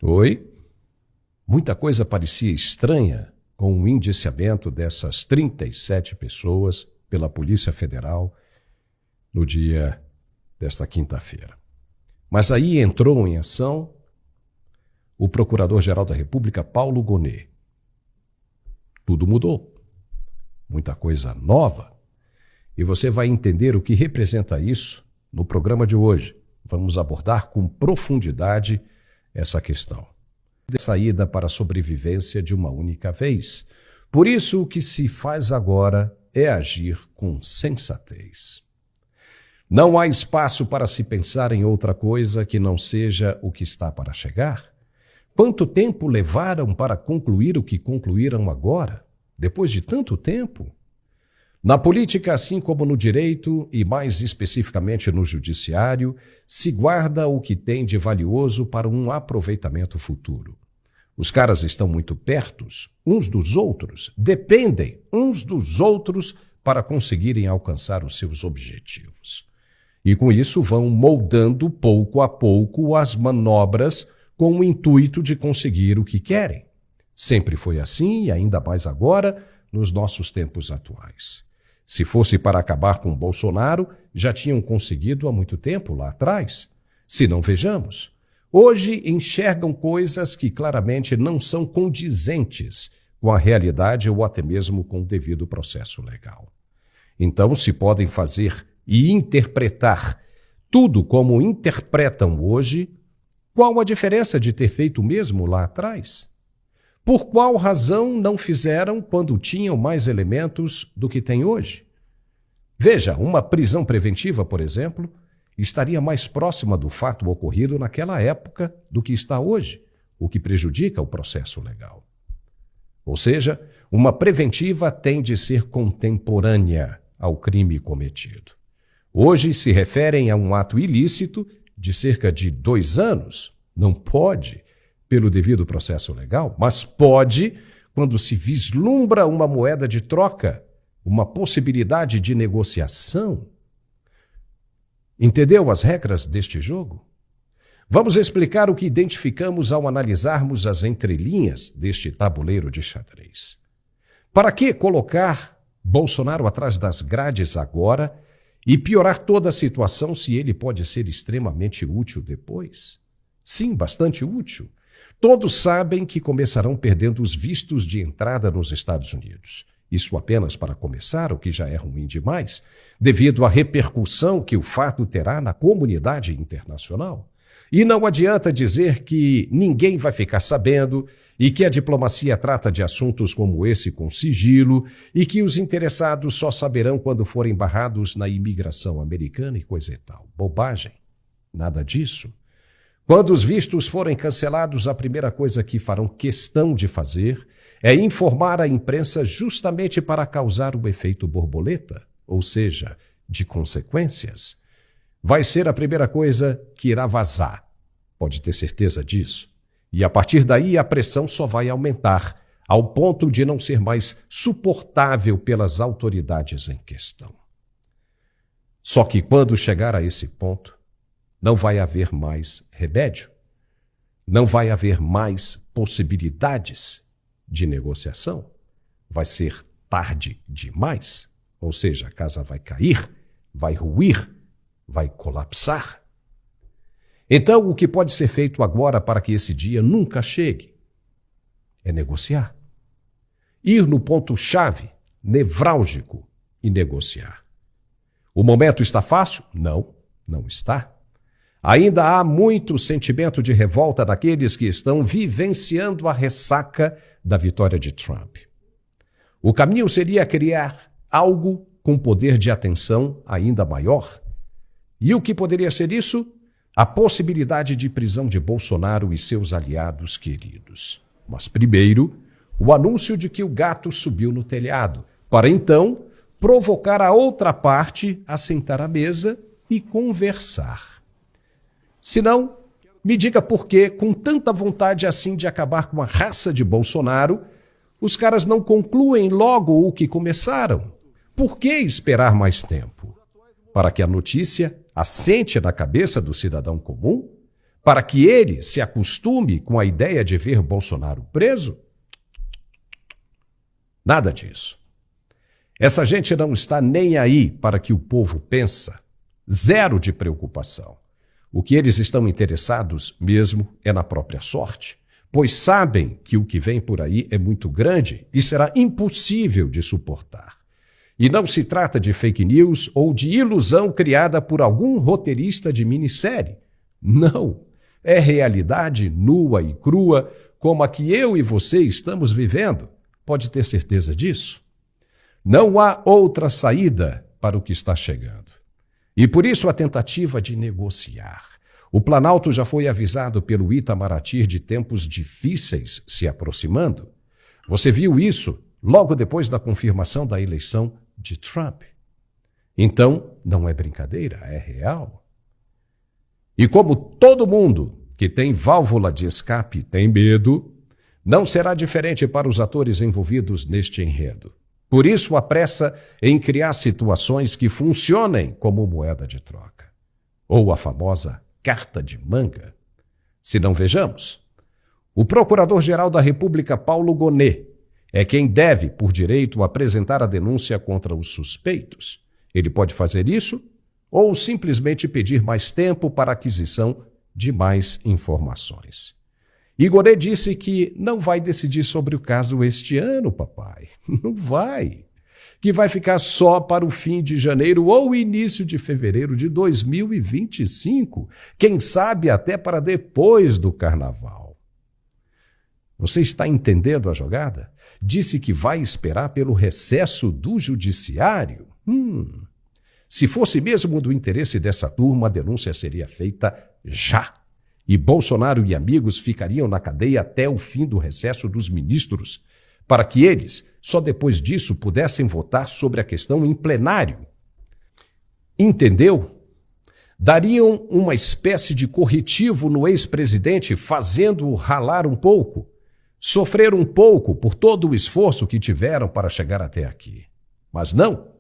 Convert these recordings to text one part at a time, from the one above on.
Oi? Muita coisa parecia estranha com o indiciamento dessas 37 pessoas pela Polícia Federal no dia desta quinta-feira. Mas aí entrou em ação o Procurador-Geral da República, Paulo Gonet. Tudo mudou. Muita coisa nova. E você vai entender o que representa isso no programa de hoje. Vamos abordar com profundidade essa questão. Saída para a sobrevivência de uma única vez. Por isso, o que se faz agora é agir com sensatez. Não há espaço para se pensar em outra coisa que não seja o que está para chegar. Quanto tempo levaram para concluir o que concluíram agora, depois de tanto tempo? Na política, assim como no direito, e mais especificamente no judiciário, se guarda o que tem de valioso para um aproveitamento futuro. Os caras estão muito perto uns dos outros, dependem uns dos outros para conseguirem alcançar os seus objetivos. E com isso vão moldando pouco a pouco as manobras com o intuito de conseguir o que querem. Sempre foi assim e ainda mais agora nos nossos tempos atuais. Se fosse para acabar com Bolsonaro, já tinham conseguido há muito tempo lá atrás. Se não, vejamos. Hoje enxergam coisas que claramente não são condizentes com a realidade ou até mesmo com o devido processo legal. Então, se podem fazer e interpretar tudo como interpretam hoje, qual a diferença de ter feito o mesmo lá atrás? Por qual razão não fizeram quando tinham mais elementos do que têm hoje? Veja, uma prisão preventiva, por exemplo, estaria mais próxima do fato ocorrido naquela época do que está hoje, o que prejudica o processo legal. Ou seja, uma preventiva tem de ser contemporânea ao crime cometido. Hoje se referem a um ato ilícito de cerca de 2 anos. Não pode, pelo devido processo legal, mas pode quando se vislumbra uma moeda de troca, uma possibilidade de negociação. Entendeu as regras deste jogo? Vamos explicar o que identificamos ao analisarmos as entrelinhas deste tabuleiro de xadrez. Para que colocar Bolsonaro atrás das grades agora e piorar toda a situação se ele pode ser extremamente útil depois? Sim, bastante útil. Todos sabem que começarão perdendo os vistos de entrada nos Estados Unidos. Isso apenas para começar, o que já é ruim demais, devido à repercussão que o fato terá na comunidade internacional. E não adianta dizer que ninguém vai ficar sabendo e que a diplomacia trata de assuntos como esse com sigilo e que os interessados só saberão quando forem barrados na imigração americana e coisa e tal. Bobagem. Nada disso. Quando os vistos forem cancelados, a primeira coisa que farão questão de fazer é informar a imprensa justamente para causar o efeito borboleta, ou seja, de consequências. Vai ser a primeira coisa que irá vazar, pode ter certeza disso. E a partir daí a pressão só vai aumentar, ao ponto de não ser mais suportável pelas autoridades em questão. Só que quando chegar a esse ponto, não vai haver mais remédio, não vai haver mais possibilidades de negociação, vai ser tarde demais, ou seja, a casa vai cair, vai ruir, vai colapsar. Então, o que pode ser feito agora para que esse dia nunca chegue é negociar. Ir no ponto-chave, nevrálgico, e negociar. O momento está fácil? Não, não está. Ainda há muito sentimento de revolta daqueles que estão vivenciando a ressaca da vitória de Trump. O caminho seria criar algo com poder de atenção ainda maior. E o que poderia ser isso? A possibilidade de prisão de Bolsonaro e seus aliados queridos. Mas primeiro, o anúncio de que o gato subiu no telhado, para então provocar a outra parte a sentar à mesa e conversar. Se não, me diga por que, com tanta vontade assim de acabar com a raça de Bolsonaro, os caras não concluem logo o que começaram. Por que esperar mais tempo? Para que a notícia assente na cabeça do cidadão comum? para que ele se acostume com a ideia de ver Bolsonaro preso? Nada disso. Essa gente não está nem aí para que o povo pensa. Zero de preocupação. O que eles estão interessados mesmo é na própria sorte, pois sabem que o que vem por aí é muito grande e será impossível de suportar. E não se trata de fake news ou de ilusão criada por algum roteirista de minissérie. Não, é realidade nua e crua como a que eu e você estamos vivendo. Pode ter certeza disso. Não há outra saída para o que está chegando. E por isso a tentativa de negociar. O Planalto já foi avisado pelo Itamaraty de tempos difíceis se aproximando. Você viu isso logo depois da confirmação da eleição de Trump. Então, não é brincadeira, é real. E como todo mundo que tem válvula de escape tem medo, não será diferente para os atores envolvidos neste enredo. Por isso, a pressa em criar situações que funcionem como moeda de troca. Ou a famosa carta de manga. Se não vejamos, o Procurador-Geral da República, Paulo Gonet, é quem deve, por direito, apresentar a denúncia contra os suspeitos. Ele pode fazer isso ou simplesmente pedir mais tempo para a aquisição de mais informações. E Gonet disse que não vai decidir sobre o caso este ano, papai. Não vai. Que vai ficar só para o fim de janeiro ou início de fevereiro de 2025. Quem sabe até para depois do carnaval. Você está entendendo a jogada? Disse que vai esperar pelo recesso do judiciário. Se fosse mesmo do interesse dessa turma, a denúncia seria feita já. E Bolsonaro e amigos ficariam na cadeia até o fim do recesso dos ministros, para que eles, só depois disso, pudessem votar sobre a questão em plenário. Entendeu? Dariam uma espécie de corretivo no ex-presidente, fazendo-o ralar um pouco, sofrer um pouco por todo o esforço que tiveram para chegar até aqui. Mas não.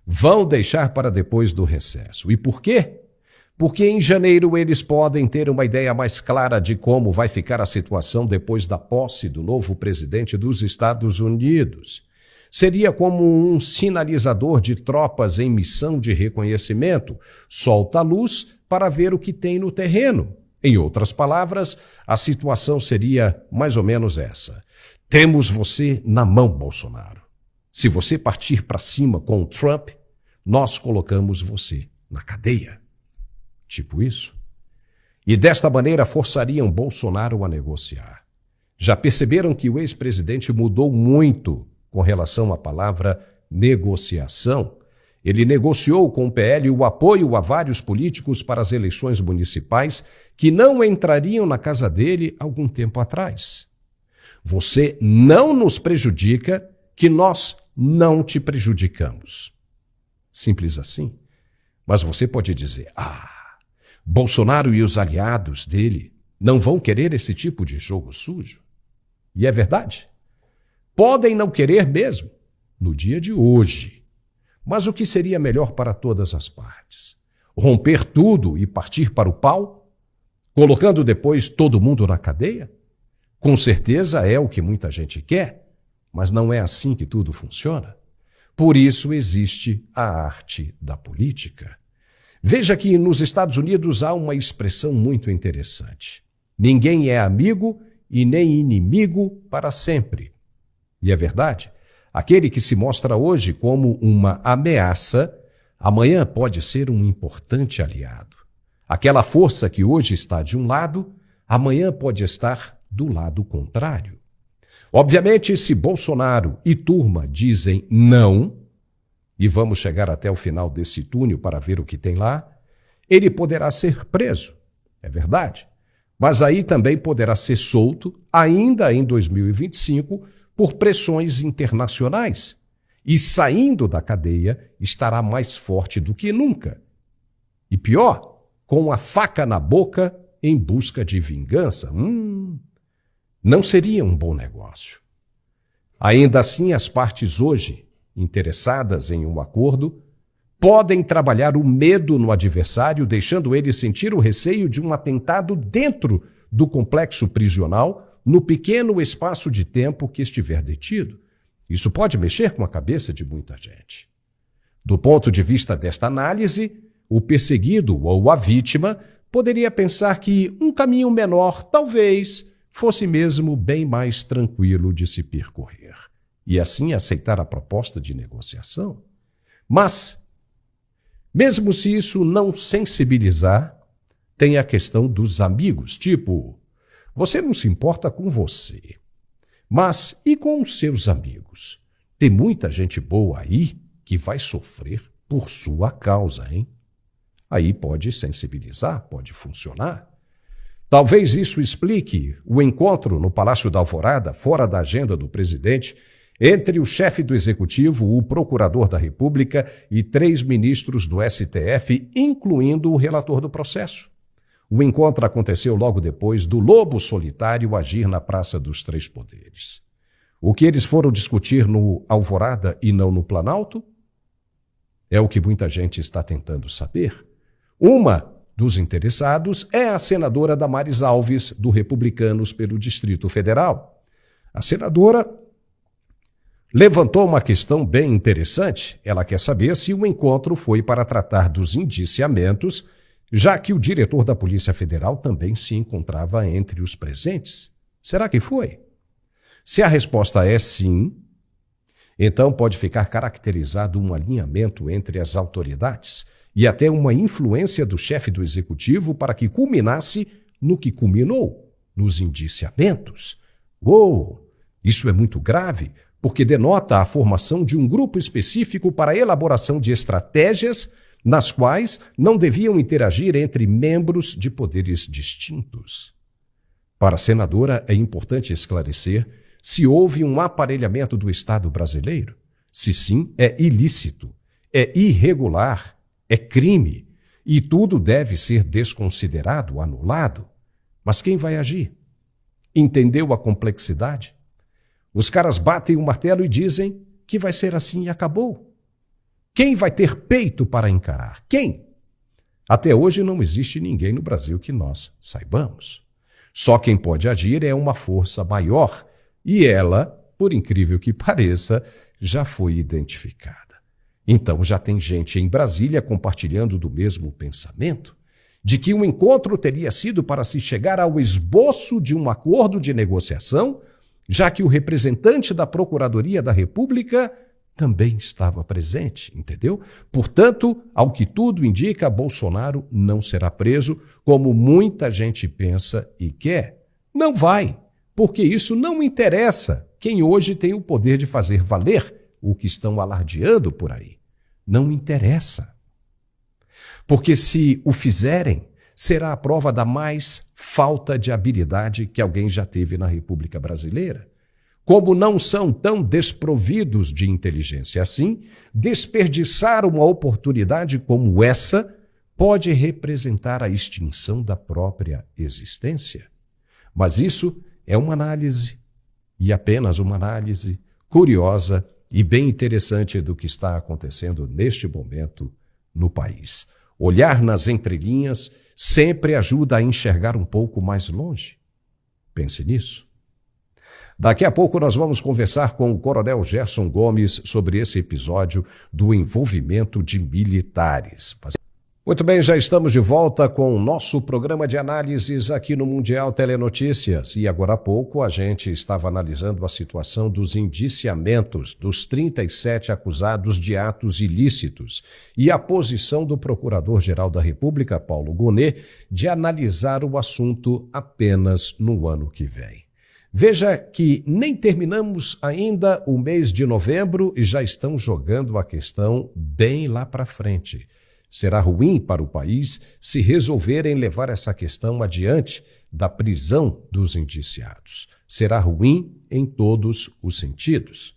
Vão deixar para depois do recesso. E por quê? Porque em janeiro eles podem ter uma ideia mais clara de como vai ficar a situação depois da posse do novo presidente dos Estados Unidos. Seria como um sinalizador de tropas em missão de reconhecimento. Solta a luz para ver o que tem no terreno. Em outras palavras, a situação seria mais ou menos essa. Temos você na mão, Bolsonaro. Se você partir para cima com o Trump, nós colocamos você na cadeia. Tipo isso. E desta maneira forçariam Bolsonaro a negociar. Já perceberam que o ex-presidente mudou muito com relação à palavra negociação? Ele negociou com o PL o apoio a vários políticos para as eleições municipais que não entrariam na casa dele algum tempo atrás. Você não nos prejudica, que nós não te prejudicamos. Simples assim. Mas você pode dizer, Bolsonaro e os aliados dele não vão querer esse tipo de jogo sujo. E é verdade. Podem não querer mesmo, no dia de hoje. Mas o que seria melhor para todas as partes? Romper tudo e partir para o pau? Colocando depois todo mundo na cadeia? Com certeza é o que muita gente quer, mas não é assim que tudo funciona. Por isso existe a arte da política. Veja que nos Estados Unidos há uma expressão muito interessante. Ninguém é amigo e nem inimigo para sempre. E é verdade. Aquele que se mostra hoje como uma ameaça, amanhã pode ser um importante aliado. Aquela força que hoje está de um lado, amanhã pode estar do lado contrário. Obviamente, se Bolsonaro e turma dizem não, e vamos chegar até o final desse túnel para ver o que tem lá, ele poderá ser preso, é verdade. Mas aí também poderá ser solto, ainda em 2025, por pressões internacionais. E saindo da cadeia, estará mais forte do que nunca. E pior, com a faca na boca em busca de vingança. Não seria um bom negócio. Ainda assim, as partes hoje interessadas em um acordo podem trabalhar o medo no adversário, deixando ele sentir o receio de um atentado dentro do complexo prisional, no pequeno espaço de tempo que estiver detido. Isso pode mexer com a cabeça de muita gente. Do ponto de vista desta análise, o perseguido ou a vítima poderia pensar que um caminho menor, talvez, fosse mesmo bem mais tranquilo de se percorrer, e assim aceitar a proposta de negociação. Mas, mesmo se isso não sensibilizar, tem a questão dos amigos, tipo, você não se importa com você, mas e com os seus amigos? Tem muita gente boa aí que vai sofrer por sua causa, hein? Aí pode sensibilizar, pode funcionar. Talvez isso explique o encontro no Palácio da Alvorada, fora da agenda do presidente, entre o chefe do Executivo, o procurador da República e 3 ministros do STF, incluindo o relator do processo. O encontro aconteceu logo depois do lobo solitário agir na Praça dos Três Poderes. O que eles foram discutir no Alvorada e não no Planalto? É o que muita gente está tentando saber. Uma dos interessados é a senadora Damares Alves, do Republicanos pelo Distrito Federal. A senadora levantou uma questão bem interessante. Ela quer saber se o encontro foi para tratar dos indiciamentos, já que o diretor da Polícia Federal também se encontrava entre os presentes. Será que foi? Se a resposta é sim, então pode ficar caracterizado um alinhamento entre as autoridades e até uma influência do chefe do Executivo para que culminasse no que culminou, nos indiciamentos. Uou! Isso é muito grave, porque denota a formação de um grupo específico para a elaboração de estratégias nas quais não deviam interagir entre membros de poderes distintos. Para a senadora, é importante esclarecer se houve um aparelhamento do Estado brasileiro. Se sim, é ilícito, é irregular, é crime, e tudo deve ser desconsiderado, anulado. Mas quem vai agir? Entendeu a complexidade? Os caras batem o martelo e dizem que vai ser assim e acabou. Quem vai ter peito para encarar? Quem? Até hoje não existe ninguém no Brasil que nós saibamos. Só quem pode agir é uma força maior, e ela, por incrível que pareça, já foi identificada. Então já tem gente em Brasília compartilhando do mesmo pensamento, de que o encontro teria sido para se chegar ao esboço de um acordo de negociação, já que o representante da Procuradoria da República também estava presente, entendeu? Portanto, ao que tudo indica, Bolsonaro não será preso, como muita gente pensa e quer. Não vai, porque isso não interessa quem hoje tem o poder de fazer valer o que estão alardeando por aí. Não interessa. Porque se o fizerem, será a prova da mais falta de habilidade que alguém já teve na República Brasileira. Como não são tão desprovidos de inteligência assim, desperdiçar uma oportunidade como essa pode representar a extinção da própria existência. Mas isso é uma análise, e apenas uma análise, curiosa e bem interessante do que está acontecendo neste momento no país. Olhar nas entrelinhas sempre ajuda a enxergar um pouco mais longe. Pense nisso. Daqui a pouco nós vamos conversar com o Coronel Gerson Gomes sobre esse episódio do envolvimento de militares. Muito bem, já estamos de volta com o nosso programa de análises aqui no Mundial Telenotícias. E agora há pouco a gente estava analisando a situação dos indiciamentos dos 37 acusados de atos ilícitos e a posição do Procurador-Geral da República, Paulo Gonet, de analisar o assunto apenas no ano que vem. Veja que nem terminamos ainda o mês de novembro e já estão jogando a questão bem lá para frente. Será ruim para o país se resolverem levar essa questão adiante da prisão dos indiciados. Será ruim em todos os sentidos.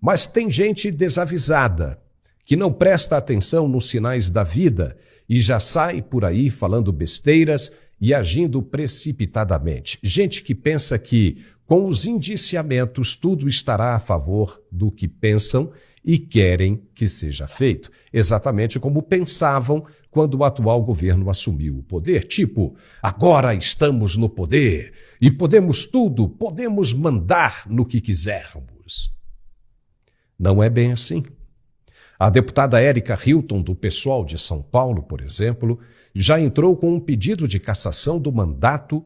Mas tem gente desavisada, que não presta atenção nos sinais da vida e já sai por aí falando besteiras e agindo precipitadamente. Gente que pensa que com os indiciamentos tudo estará a favor do que pensam e querem que seja feito, exatamente como pensavam quando o atual governo assumiu o poder. Tipo, agora estamos no poder e podemos tudo, podemos mandar no que quisermos. Não é bem assim. A deputada Érica Hilton, do PSOL de São Paulo, por exemplo, já entrou com um pedido de cassação do mandato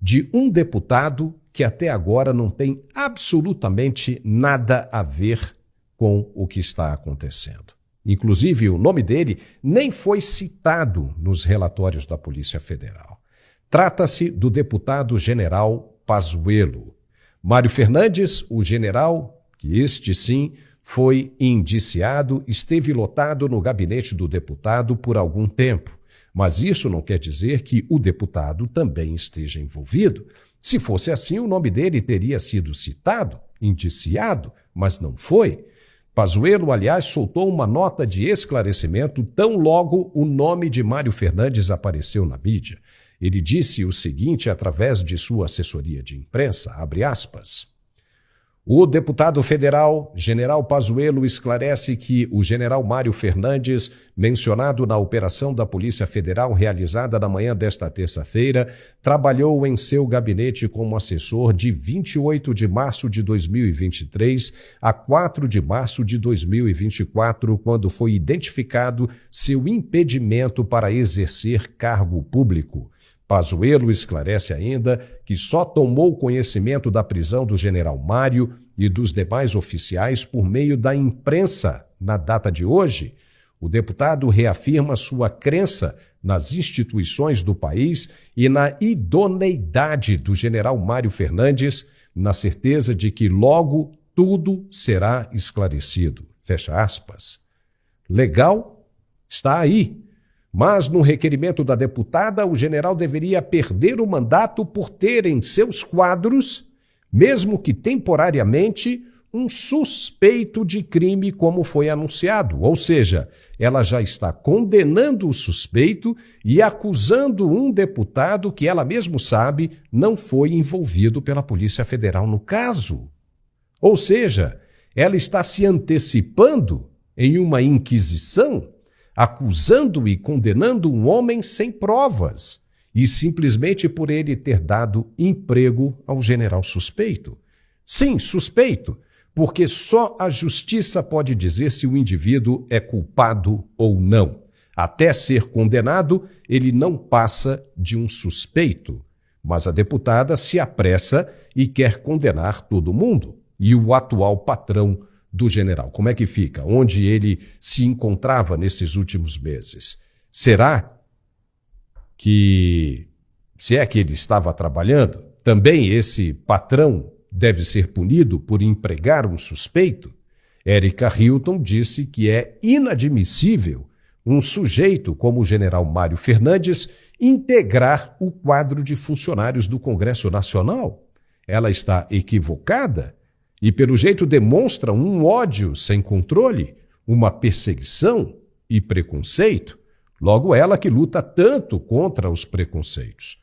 de um deputado que até agora não tem absolutamente nada a ver com o que está acontecendo. Inclusive, o nome dele nem foi citado nos relatórios da Polícia Federal. Trata-se do deputado general Pazuello. Mário Fernandes, o general, que este sim foi indiciado, esteve lotado no gabinete do deputado por algum tempo. Mas isso não quer dizer que o deputado também esteja envolvido. Se fosse assim, o nome dele teria sido citado, indiciado, mas não foi. Pazuello, aliás, soltou uma nota de esclarecimento tão logo o nome de Mário Fernandes apareceu na mídia. Ele disse o seguinte através de sua assessoria de imprensa, abre aspas, o deputado federal, general Pazuello, esclarece que o general Mário Fernandes, mencionado na operação da Polícia Federal realizada na manhã desta terça-feira, trabalhou em seu gabinete como assessor de 28 de março de 2023 a 4 de março de 2024, quando foi identificado seu impedimento para exercer cargo público. Pazuello esclarece ainda que só tomou conhecimento da prisão do general Mário e dos demais oficiais por meio da imprensa na data de hoje. O deputado reafirma sua crença nas instituições do país e na idoneidade do general Mário Fernandes, na certeza de que logo tudo será esclarecido. Fecha aspas. Legal? Está aí. Mas, no requerimento da deputada, o general deveria perder o mandato por ter em seus quadros, mesmo que temporariamente, um suspeito de crime, como foi anunciado. Ou seja, ela já está condenando o suspeito e acusando um deputado que ela mesmo sabe não foi envolvido pela Polícia Federal no caso. Ou seja, ela está se antecipando em uma inquisição, acusando e condenando um homem sem provas, e simplesmente por ele ter dado emprego ao general suspeito. Sim, suspeito, porque só a justiça pode dizer se o indivíduo é culpado ou não. Até ser condenado, ele não passa de um suspeito. Mas a deputada se apressa e quer condenar todo mundo. E o atual patrão do general, como é que fica? Onde ele se encontrava nesses últimos meses? Será que, se é que ele estava trabalhando, também esse patrão deve ser punido por empregar um suspeito? Érica Hilton disse que é inadmissível um sujeito como o general Mário Fernandes integrar o quadro de funcionários do Congresso Nacional. Ela está equivocada? E, pelo jeito, demonstra um ódio sem controle, uma perseguição e preconceito. Logo, ela que luta tanto contra os preconceitos.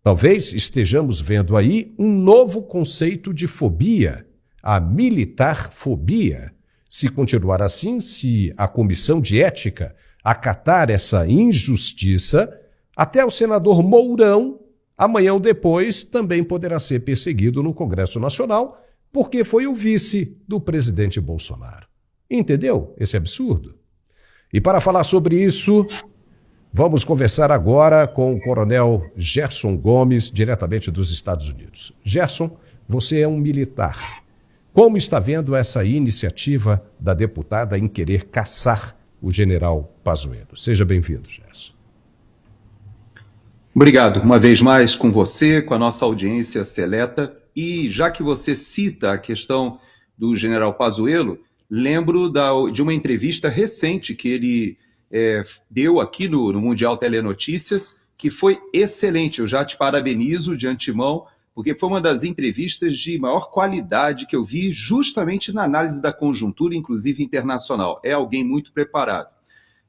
Talvez estejamos vendo aí um novo conceito de fobia, a militarfobia. Se continuar assim, se a Comissão de Ética acatar essa injustiça, até o senador Mourão, amanhã ou depois, também poderá ser perseguido no Congresso Nacional, porque foi o vice do presidente Bolsonaro. Entendeu esse absurdo? E para falar sobre isso, vamos conversar agora com o coronel Gerson Gomes, diretamente dos Estados Unidos. Gerson, você é um militar. Como está vendo essa iniciativa da deputada em querer caçar o general Pazuello? Seja bem-vindo, Gerson. Obrigado. Uma vez mais com você, com a nossa audiência seleta. E já que você cita a questão do general Pazuello, lembro de uma entrevista recente que ele deu aqui no Mundial Telenotícias, que foi excelente. Eu já te parabenizo de antemão, porque foi uma das entrevistas de maior qualidade que eu vi justamente na análise da conjuntura, inclusive internacional. É alguém muito preparado.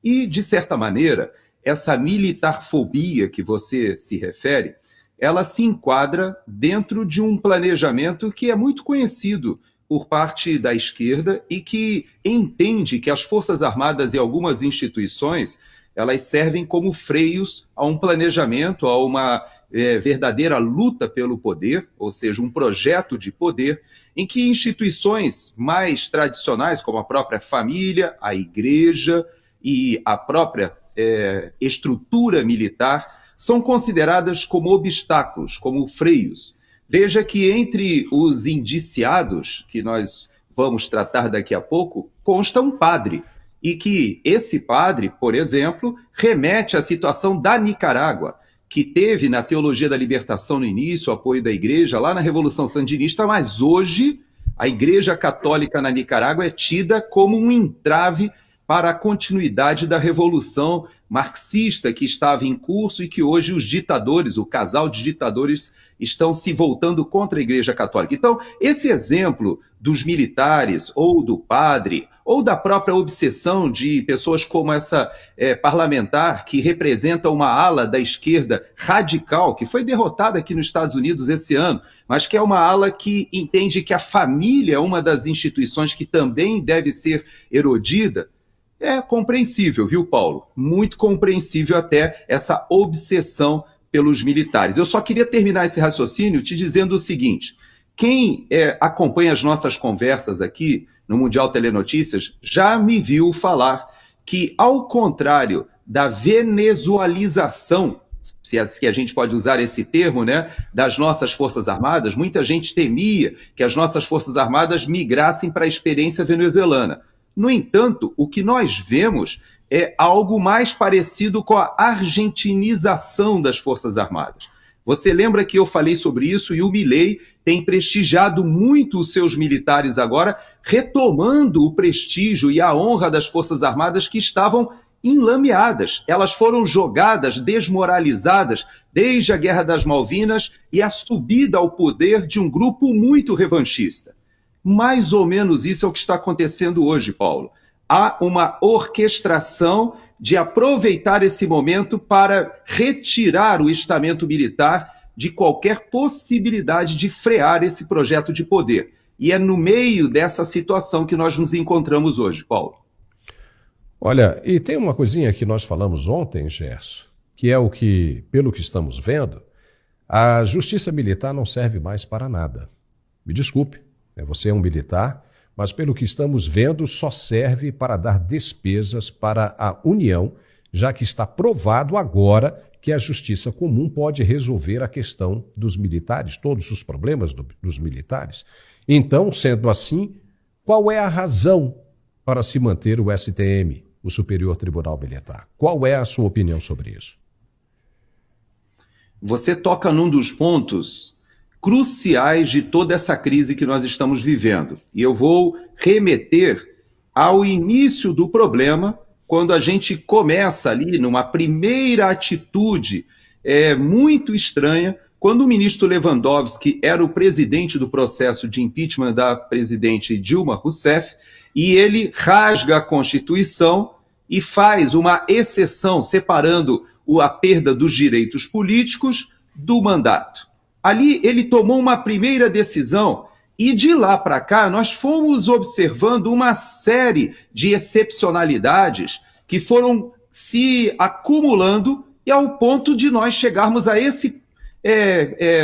E, de certa maneira, essa militarfobia que você se refere, ela se enquadra dentro de um planejamento que é muito conhecido por parte da esquerda e que entende que as Forças Armadas e algumas instituições elas servem como freios a um planejamento, a uma verdadeira luta pelo poder, ou seja, um projeto de poder, em que instituições mais tradicionais, como a própria família, a igreja e a própria estrutura militar, são consideradas como obstáculos, como freios. Veja que entre os indiciados, que nós vamos tratar daqui a pouco, consta um padre, e que esse padre, por exemplo, remete à situação da Nicarágua, que teve na teologia da libertação no início, o apoio da igreja, lá na Revolução Sandinista, mas hoje a Igreja Católica na Nicarágua é tida como um entrave para a continuidade da revolução marxista que estava em curso e que hoje os ditadores, o casal de ditadores, estão se voltando contra a Igreja Católica. Então, esse exemplo dos militares ou do padre ou da própria obsessão de pessoas como essa parlamentar que representa uma ala da esquerda radical, que foi derrotada aqui nos Estados Unidos esse ano, mas que é uma ala que entende que a família é uma das instituições que também deve ser erodida. É compreensível, viu, Paulo? Muito compreensível até essa obsessão pelos militares. Eu só queria terminar esse raciocínio te dizendo o seguinte: quem acompanha as nossas conversas aqui no Mundial Telenotícias já me viu falar que, ao contrário da venezualização, se a gente pode usar esse termo, né, das nossas Forças Armadas, muita gente temia que as nossas Forças Armadas migrassem para a experiência venezuelana. No entanto, o que nós vemos é algo mais parecido com a argentinização das Forças Armadas. Você lembra que eu falei sobre isso e o Milei tem prestigiado muito os seus militares agora, retomando o prestígio e a honra das Forças Armadas que estavam enlameadas. Elas foram jogadas, desmoralizadas, desde a Guerra das Malvinas e a subida ao poder de um grupo muito revanchista. Mais ou menos isso é o que está acontecendo hoje, Paulo. Há uma orquestração de aproveitar esse momento para retirar o estamento militar de qualquer possibilidade de frear esse projeto de poder. E é no meio dessa situação que nós nos encontramos hoje, Paulo. Olha, e tem uma coisinha que nós falamos ontem, Gerson, que é o que, pelo que estamos vendo, a justiça militar não serve mais para nada. Me desculpe, você é um militar, mas pelo que estamos vendo, só serve para dar despesas para a União, já que está provado agora que a justiça comum pode resolver a questão dos militares, todos os problemas dos militares. Então, sendo assim, qual é a razão para se manter o STM, o Superior Tribunal Militar? Qual é a sua opinião sobre isso? Você toca num dos pontos cruciais de toda essa crise que nós estamos vivendo. E eu vou remeter ao início do problema, quando a gente começa ali numa primeira atitude muito estranha, quando o ministro Lewandowski era o presidente do processo de impeachment da presidente Dilma Rousseff, e ele rasga a Constituição e faz uma exceção, separando a perda dos direitos políticos do mandato. Ali ele tomou uma primeira decisão e de lá para cá nós fomos observando uma série de excepcionalidades que foram se acumulando e ao ponto de nós chegarmos a esse,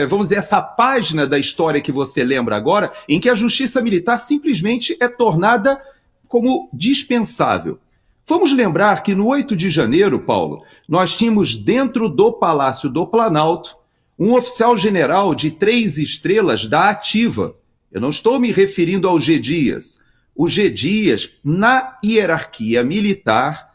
vamos dizer, essa página da história que você lembra agora, em que a justiça militar simplesmente é tornada como dispensável. Vamos lembrar que no 8 de janeiro, Paulo, nós tínhamos dentro do Palácio do Planalto um oficial general de 3 estrelas da ativa. Eu não estou me referindo ao G. Dias. O G. Dias, na hierarquia militar,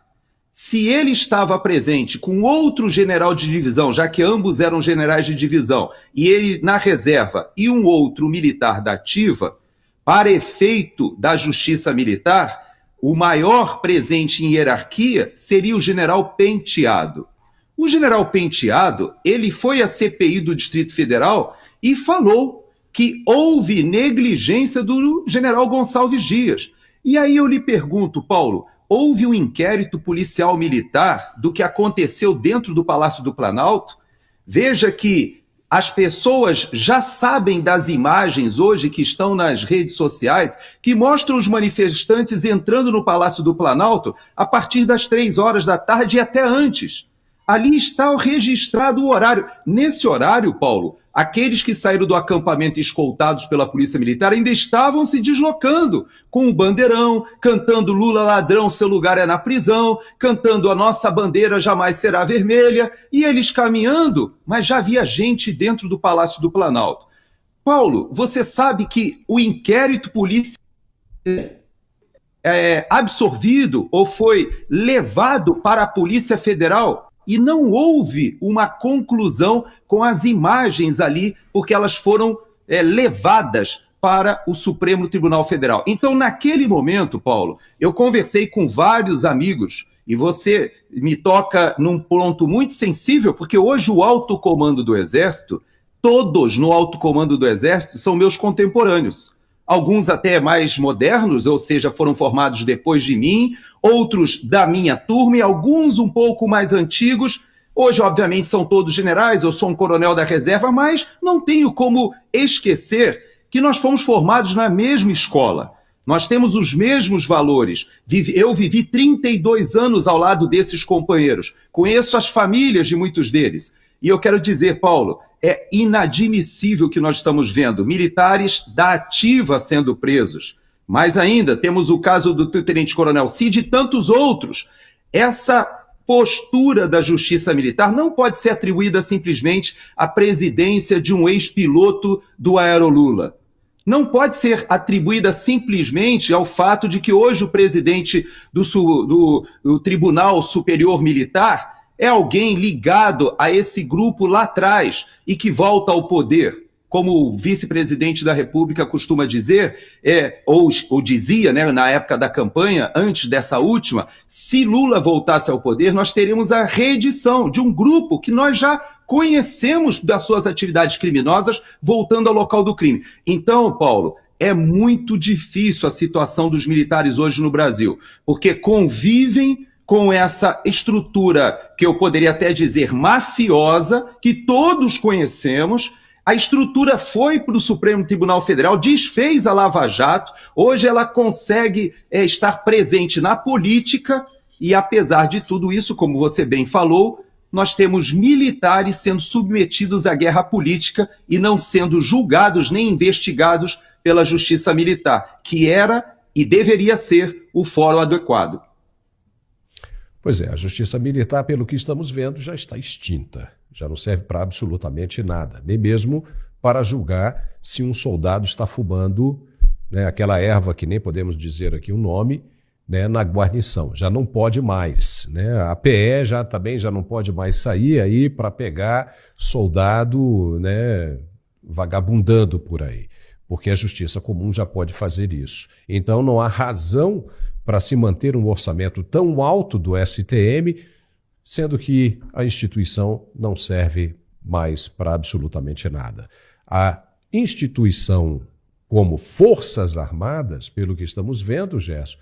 se ele estava presente com outro general de divisão, já que ambos eram generais de divisão, e ele na reserva e um outro militar da ativa, para efeito da justiça militar, o maior presente em hierarquia seria o general Penteado. O general Penteado, ele foi à CPI do Distrito Federal e falou que houve negligência do general Gonçalves Dias. E aí eu lhe pergunto, Paulo, houve um inquérito policial militar do que aconteceu dentro do Palácio do Planalto? Veja que as pessoas já sabem das imagens hoje que estão nas redes sociais que mostram os manifestantes entrando no Palácio do Planalto a partir das 3 horas da tarde e até antes. Ali está registrado o horário. Nesse horário, Paulo, aqueles que saíram do acampamento escoltados pela Polícia Militar ainda estavam se deslocando com o bandeirão, cantando Lula ladrão, seu lugar é na prisão, cantando a nossa bandeira jamais será vermelha, e eles caminhando, mas já havia gente dentro do Palácio do Planalto. Paulo, você sabe que o inquérito policial absorvido ou foi levado para a Polícia Federal e não houve uma conclusão com as imagens ali, porque elas foram levadas para o Supremo Tribunal Federal. Então, naquele momento, Paulo, eu conversei com vários amigos, e você me toca num ponto muito sensível, porque hoje o alto comando do Exército, todos no alto comando do Exército são meus contemporâneos. Alguns até mais modernos, ou seja, foram formados depois de mim, outros da minha turma e alguns um pouco mais antigos. Hoje, obviamente, são todos generais, eu sou um coronel da reserva, mas não tenho como esquecer que nós fomos formados na mesma escola. Nós temos os mesmos valores. Eu vivi 32 anos ao lado desses companheiros. Conheço as famílias de muitos deles. E eu quero dizer, Paulo, é inadmissível o que nós estamos vendo. Militares da ativa sendo presos. Mais ainda, temos o caso do tenente-coronel Cid e tantos outros. Essa postura da Justiça Militar não pode ser atribuída simplesmente à presidência de um ex-piloto do Aerolula. Não pode ser atribuída simplesmente ao fato de que hoje o presidente do Tribunal Superior Militar é alguém ligado a esse grupo lá atrás e que volta ao poder. Como o vice-presidente da República costuma dizer, ou dizia, né, na época da campanha, antes dessa última, se Lula voltasse ao poder, nós teríamos a reedição de um grupo que nós já conhecemos das suas atividades criminosas voltando ao local do crime. Então, Paulo, é muito difícil a situação dos militares hoje no Brasil, porque convivem com essa estrutura que eu poderia até dizer mafiosa, que todos conhecemos. A estrutura foi para o Supremo Tribunal Federal, desfez a Lava Jato, hoje ela consegue estar presente na política e, apesar de tudo isso, como você bem falou, nós temos militares sendo submetidos à guerra política e não sendo julgados nem investigados pela Justiça Militar, que era e deveria ser o fórum adequado. Pois é, a Justiça Militar, pelo que estamos vendo, já está extinta. Já não serve para absolutamente nada, nem mesmo para julgar se um soldado está fumando, né, aquela erva que nem podemos dizer aqui o nome, né, na guarnição. Já não pode mais, né? A PE também já não pode mais sair aí para pegar soldado, né, vagabundando por aí, porque a Justiça Comum já pode fazer isso. Então não há razão para se manter um orçamento tão alto do STM, sendo que a instituição não serve mais para absolutamente nada. A instituição como Forças Armadas, pelo que estamos vendo, Gerson,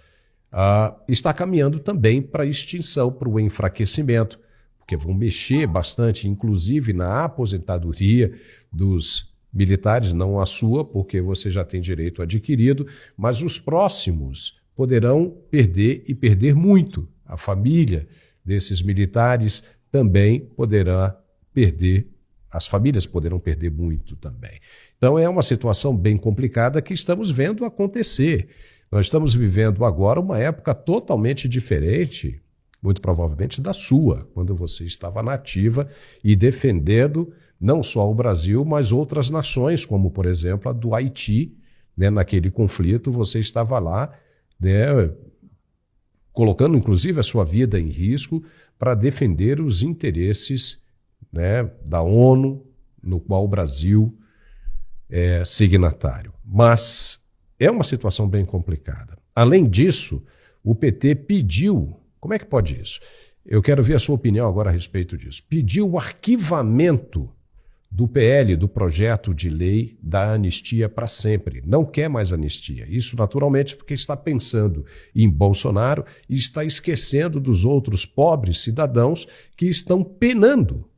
está caminhando também para a extinção, para o enfraquecimento, porque vão mexer bastante, inclusive na aposentadoria dos militares, não a sua, porque você já tem direito adquirido, mas os próximos poderão perder e perder muito. A família desses militares também poderá perder, as famílias poderão perder muito também. Então é uma situação bem complicada que estamos vendo acontecer. Nós estamos vivendo agora uma época totalmente diferente, muito provavelmente da sua, quando você estava na ativa e defendendo não só o Brasil, mas outras nações, como por exemplo a do Haiti, né? Naquele conflito você estava lá, né, colocando inclusive a sua vida em risco para defender os interesses, né, da ONU, no qual o Brasil é signatário. Mas é uma situação bem complicada. Além disso, o PT pediu, como é que pode isso? Eu quero ver a sua opinião agora a respeito disso. Pediu o arquivamento do PL, do projeto de lei da anistia para sempre. Não quer mais anistia. Isso naturalmente porque está pensando em Bolsonaro e está esquecendo dos outros pobres cidadãos que estão penando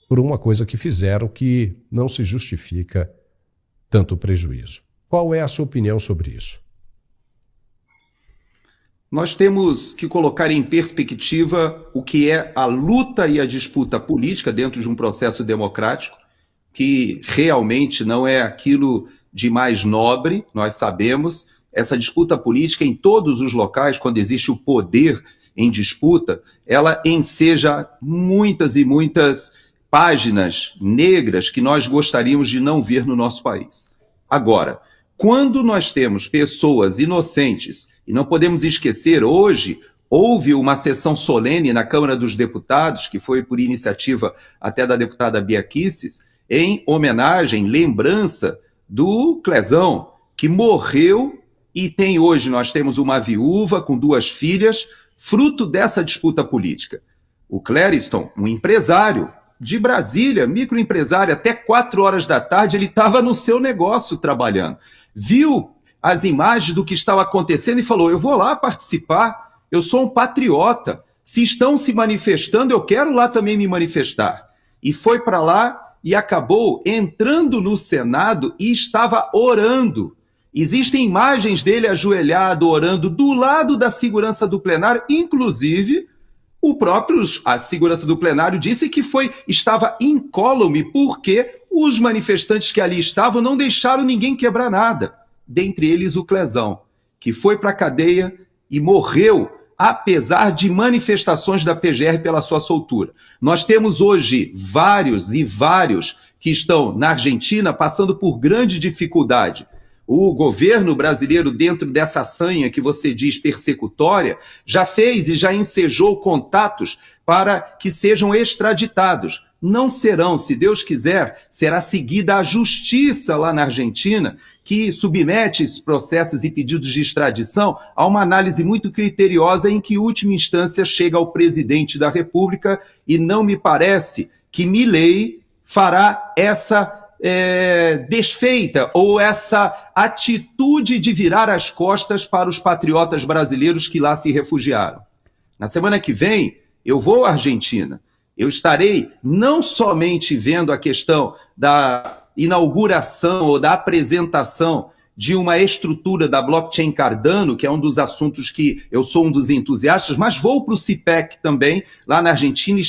por uma coisa que fizeram que não se justifica tanto prejuízo. Qual é a sua opinião sobre isso? Nós temos que colocar em perspectiva o que é a luta e a disputa política dentro de um processo democrático, que realmente não é aquilo de mais nobre, nós sabemos. Essa disputa política em todos os locais, quando existe o poder em disputa, ela enseja muitas e muitas páginas negras que nós gostaríamos de não ver no nosso país. Agora, quando nós temos pessoas inocentes, e não podemos esquecer, hoje houve uma sessão solene na Câmara dos Deputados, que foi por iniciativa até da deputada Bia Kicis, em homenagem, lembrança do Clezão, que morreu e tem hoje, nós temos uma viúva com 2 filhas, fruto dessa disputa política. O Clériston, um empresário de Brasília, microempresário, até 4 horas da tarde ele estava no seu negócio trabalhando. Viu as imagens do que estava acontecendo e falou, eu vou lá participar, eu sou um patriota, se estão se manifestando, eu quero lá também me manifestar. E foi para lá e acabou entrando no Senado e estava orando. Existem imagens dele ajoelhado, orando, do lado da segurança do plenário, inclusive a segurança do plenário disse que estava incólume porque os manifestantes que ali estavam não deixaram ninguém quebrar nada. Dentre eles o Clezão, que foi para a cadeia e morreu, apesar de manifestações da PGR pela sua soltura. Nós temos hoje vários que estão na Argentina passando por grande dificuldade. O governo brasileiro, dentro dessa sanha que você diz persecutória, já fez e já ensejou contatos para que sejam extraditados. Não serão, se Deus quiser, será seguida a justiça lá na Argentina, que submete esses processos e pedidos de extradição a uma análise muito criteriosa em que, em última instância, chega ao presidente da República e não me parece que Milei fará essa desfeita ou essa atitude de virar as costas para os patriotas brasileiros que lá se refugiaram. Na semana que vem, eu vou à Argentina. Eu estarei não somente vendo a questão da inauguração ou da apresentação de uma estrutura da blockchain Cardano, que é um dos assuntos que eu sou um dos entusiastas, mas vou para o CIPEC também, lá na Argentina,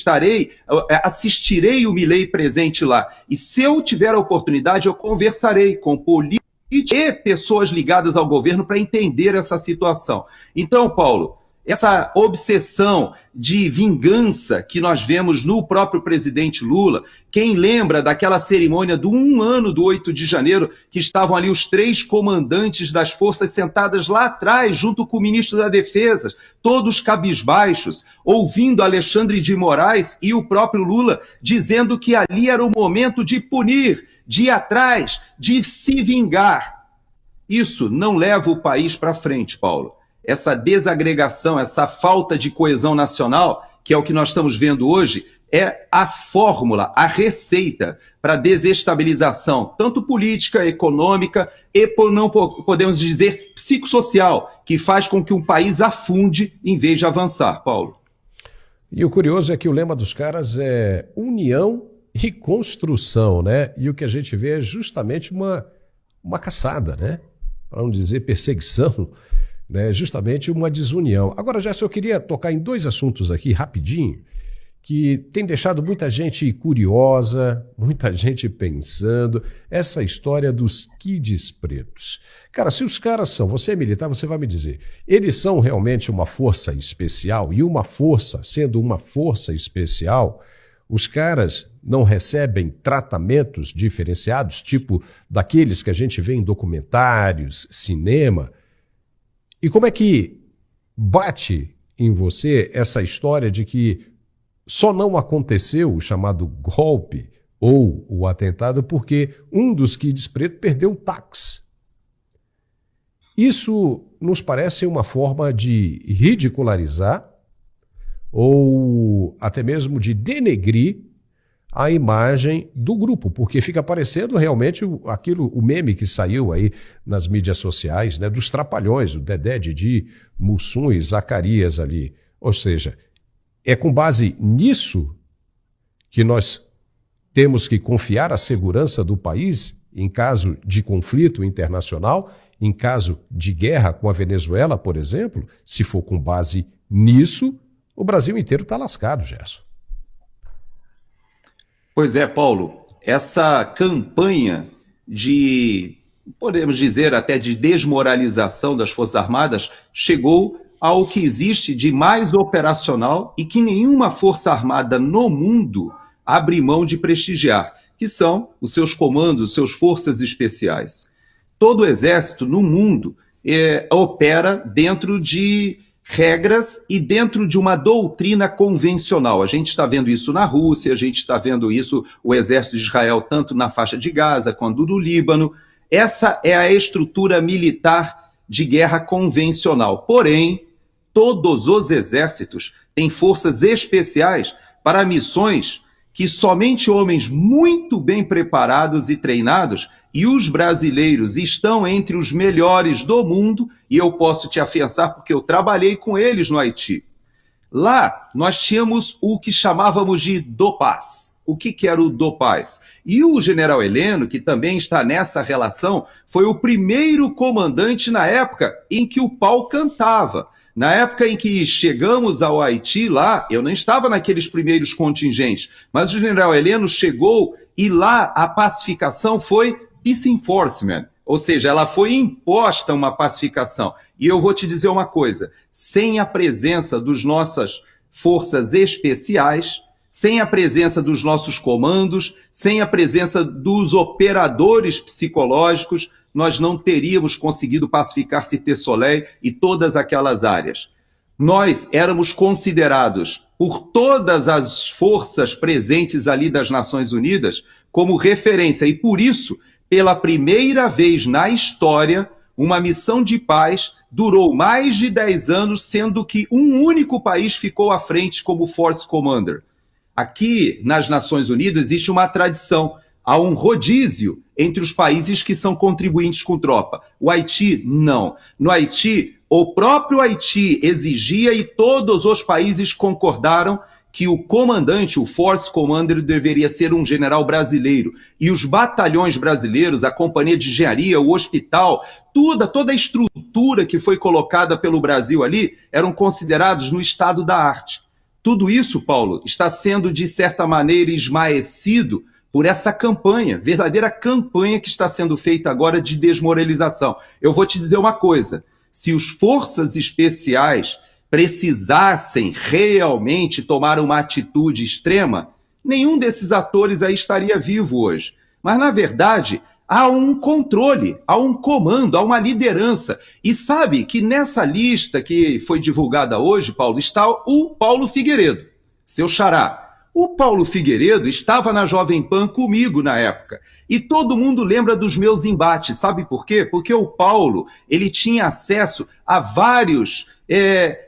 assistirei o Milei presente lá. E se eu tiver a oportunidade, eu conversarei com políticos e pessoas ligadas ao governo para entender essa situação. Então, Paulo, essa obsessão de vingança que nós vemos no próprio presidente Lula, quem lembra daquela cerimônia do 1 ano do 8 de janeiro, que estavam ali os 3 comandantes das forças sentadas lá atrás, junto com o ministro da Defesa, todos cabisbaixos, ouvindo Alexandre de Moraes e o próprio Lula dizendo que ali era o momento de punir, de ir atrás, de se vingar. Isso não leva o país para frente, Paulo. Essa desagregação, essa falta de coesão nacional, que é o que nós estamos vendo hoje, é a fórmula, a receita para a desestabilização, tanto política, econômica e, não podemos dizer, psicossocial, que faz com que um país afunde em vez de avançar, Paulo. E o curioso é que o lema dos caras é união e construção, né? E o que a gente vê é justamente uma caçada, né? Para não dizer perseguição, né, justamente uma desunião. Agora, Gerson, eu queria tocar em 2 assuntos aqui, rapidinho, que tem deixado muita gente curiosa, muita gente pensando, essa história dos kids pretos. Cara, se os caras são, você é militar, você vai me dizer, eles são realmente uma força especial, e uma força, sendo uma força especial, os caras não recebem tratamentos diferenciados, tipo daqueles que a gente vê em documentários, cinema. E como é que bate em você essa história de que só não aconteceu o chamado golpe ou o atentado porque um dos kids pretos perdeu o táxi? Isso nos parece uma forma de ridicularizar ou até mesmo de denegrir a imagem do grupo, porque fica parecendo realmente o meme que saiu aí nas mídias sociais, né, dos trapalhões, o Dedé, Didi, Mussum e Zacarias ali. Ou seja, é com base nisso que nós Temos que confiar a segurança do país em caso de conflito internacional, em caso de guerra com a Venezuela, por exemplo? Se for com base nisso, o Brasil inteiro está lascado, Gerson. Pois é, Paulo, essa campanha de, podemos dizer até de desmoralização das Forças Armadas, chegou ao que existe de mais operacional e que nenhuma Força Armada no mundo abre mão de prestigiar, que são os seus comandos, os seus forças especiais. Todo o exército no mundo opera dentro de regras e dentro de uma doutrina convencional. A gente está vendo isso na Rússia, a gente está vendo isso, o exército de Israel, tanto na faixa de Gaza quanto no Líbano. Essa é a estrutura militar de guerra convencional. Porém, todos os exércitos têm forças especiais para missões que somente homens muito bem preparados e treinados, e os brasileiros estão entre os melhores do mundo, e eu posso te afiançar porque eu trabalhei com eles no Haiti. Lá, nós tínhamos o que chamávamos de DOPAS. O que era o DOPAS? E o general Heleno, que também está nessa relação, foi o primeiro comandante na época em que o pau cantava. Na época em que chegamos ao Haiti, lá, eu não estava naqueles primeiros contingentes, mas o general Heleno chegou e lá a pacificação foi peace enforcement, ou seja, ela foi imposta uma pacificação. E eu vou te dizer uma coisa, sem a presença das nossas forças especiais, sem a presença dos nossos comandos, sem a presença dos operadores psicológicos, nós não teríamos conseguido pacificar Cité Soleil e todas aquelas áreas. Nós éramos considerados por todas as forças presentes ali das Nações Unidas como referência, e por isso, pela primeira vez na história, uma missão de paz durou mais de 10 anos, sendo que um único país ficou à frente como Force Commander. Aqui, nas Nações Unidas, existe uma tradição, há um rodízio entre os países que são contribuintes com tropa. O Haiti, não. No Haiti, o próprio Haiti exigia e todos os países concordaram que o comandante, o Force Commander, deveria ser um general brasileiro. E os batalhões brasileiros, a companhia de engenharia, o hospital, toda a estrutura que foi colocada pelo Brasil ali, eram considerados no estado da arte. Tudo isso, Paulo, está sendo, de certa maneira, esmaecido por essa campanha, verdadeira campanha que está sendo feita agora de desmoralização. Eu vou te dizer uma coisa, se os forças especiais precisassem realmente tomar uma atitude extrema, nenhum desses atores aí estaria vivo hoje. Mas, na verdade, há um controle, há um comando, há uma liderança. E sabe que nessa lista que foi divulgada hoje, Paulo, está o Paulo Figueiredo, seu xará. O Paulo Figueiredo estava na Jovem Pan comigo na época. E todo mundo lembra dos meus embates. Sabe por quê? Porque o Paulo, ele tinha acesso a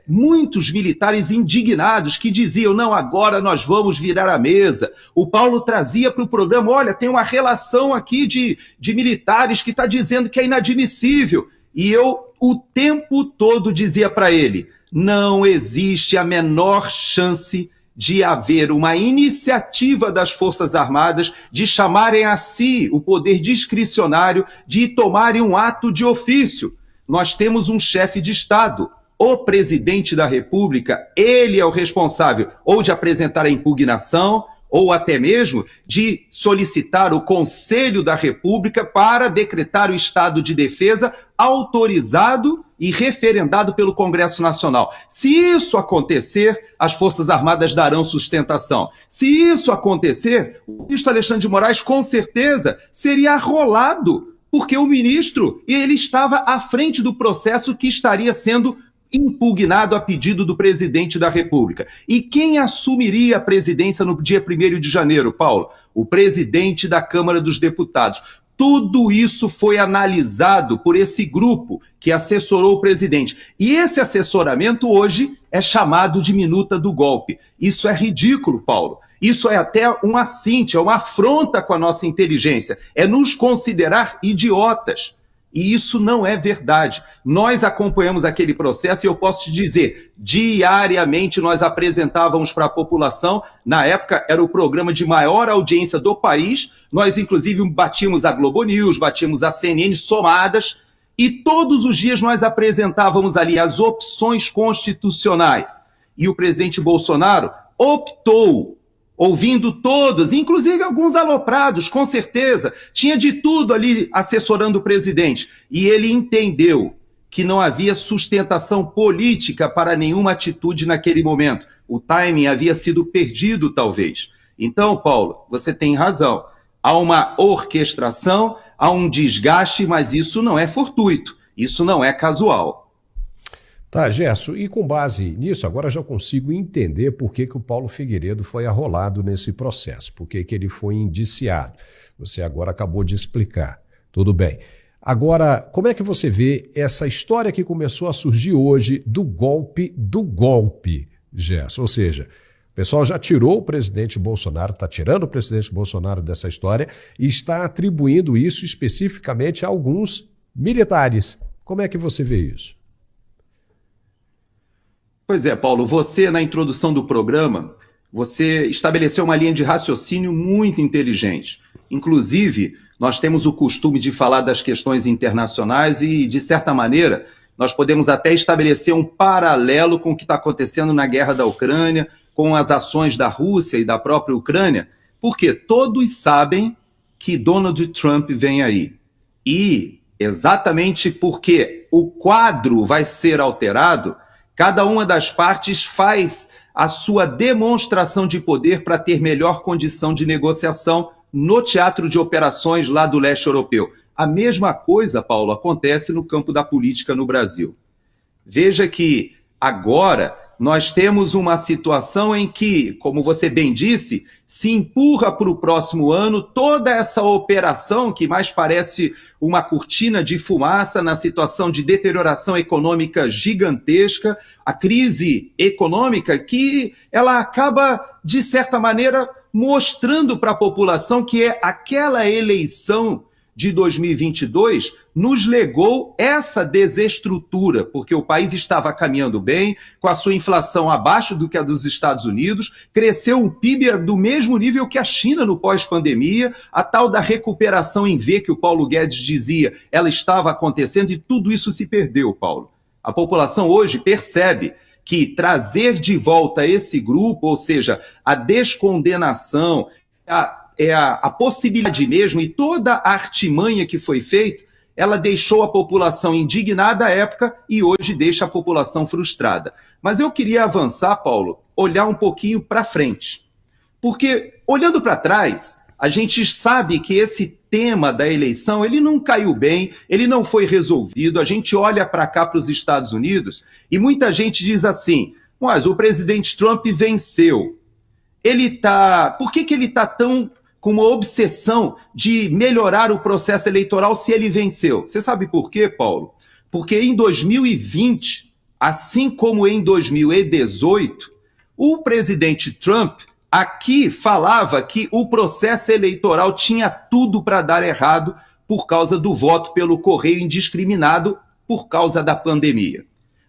muitos militares indignados que diziam, não, agora nós vamos virar a mesa. O Paulo trazia para o programa, olha, tem uma relação aqui de militares que está dizendo que é inadmissível. E eu o tempo todo dizia para ele, não existe a menor chance de haver uma iniciativa das Forças Armadas de chamarem a si o poder discricionário de tomarem um ato de ofício. Nós temos um chefe de Estado, o presidente da República, ele é o responsável ou de apresentar a impugnação ou até mesmo de solicitar o Conselho da República para decretar o estado de defesa autorizado e referendado pelo Congresso Nacional. Se isso acontecer, as Forças Armadas darão sustentação. Se isso acontecer, o ministro Alexandre de Moraes, com certeza, seria arrolado, porque o ministro ele estava à frente do processo que estaria sendo impugnado a pedido do presidente da República. E quem assumiria a presidência no dia 1º de janeiro, Paulo? O presidente da Câmara dos Deputados. Tudo isso foi analisado por esse grupo que assessorou o presidente. E esse assessoramento hoje é chamado de minuta do golpe. Isso é ridículo, Paulo. Isso é até um assinte, é uma afronta com a nossa inteligência. É nos considerar idiotas. E isso não é verdade. Nós acompanhamos aquele processo e eu posso te dizer, diariamente nós apresentávamos para a população, na época era o programa de maior audiência do país, nós inclusive batíamos a Globo News, batíamos a CNN somadas, e todos os dias nós apresentávamos ali as opções constitucionais. E o presidente Bolsonaro optou, ouvindo todos, inclusive alguns aloprados, com certeza, tinha de tudo ali assessorando o presidente. E ele entendeu que não havia sustentação política para nenhuma atitude naquele momento. O timing havia sido perdido, talvez. Então, Paulo, você tem razão. Há uma orquestração, há um desgaste, mas isso não é fortuito, isso não é casual. Tá, Gerson, e com base nisso, agora já consigo entender por que o Paulo Figueiredo foi arrolado nesse processo, por que ele foi indiciado. Você agora acabou de explicar. Tudo bem. Agora, como é que você vê essa história que começou a surgir hoje do golpe, Gerson? Ou seja, o pessoal já tirou o presidente Bolsonaro, está tirando o presidente Bolsonaro dessa história e está atribuindo isso especificamente a alguns militares. Como é que você vê isso? Pois é, Paulo, você na introdução do programa, você estabeleceu uma linha de raciocínio muito inteligente. Inclusive, nós temos o costume de falar das questões internacionais e, de certa maneira, nós podemos até estabelecer um paralelo com o que está acontecendo na guerra da Ucrânia, com as ações da Rússia e da própria Ucrânia, porque todos sabem que Donald Trump vem aí. E, exatamente porque o quadro vai ser alterado, cada uma das partes faz a sua demonstração de poder para ter melhor condição de negociação no teatro de operações lá do leste europeu. A mesma coisa, Paulo, acontece no campo da política no Brasil. Veja que agora nós temos uma situação em que, como você bem disse, se empurra para o próximo ano toda essa operação que mais parece uma cortina de fumaça na situação de deterioração econômica gigantesca, a crise econômica que ela acaba, de certa maneira, mostrando para a população que é aquela eleição de 2022 nos legou essa desestrutura, porque o país estava caminhando bem, com a sua inflação abaixo do que a dos Estados Unidos, cresceu um PIB do mesmo nível que a China no pós-pandemia, a tal da recuperação em V que o Paulo Guedes dizia, ela estava acontecendo e tudo isso se perdeu, Paulo. A população hoje percebe que trazer de volta esse grupo, ou seja, a descondenação, a possibilidade mesmo e toda a artimanha que foi feita, ela deixou a população indignada à época e hoje deixa a população frustrada. Mas eu queria avançar, Paulo, olhar um pouquinho para frente. Porque, olhando para trás, a gente sabe que esse tema da eleição, ele não caiu bem, ele não foi resolvido. A gente olha para cá, para os Estados Unidos, e muita gente diz assim, mas o presidente Trump venceu. Por que ele está tão com uma obsessão de melhorar o processo eleitoral se ele venceu? Você sabe por quê, Paulo? Porque em 2020, assim como em 2018, o presidente Trump aqui falava que o processo eleitoral tinha tudo para dar errado por causa do voto pelo correio indiscriminado por causa da pandemia.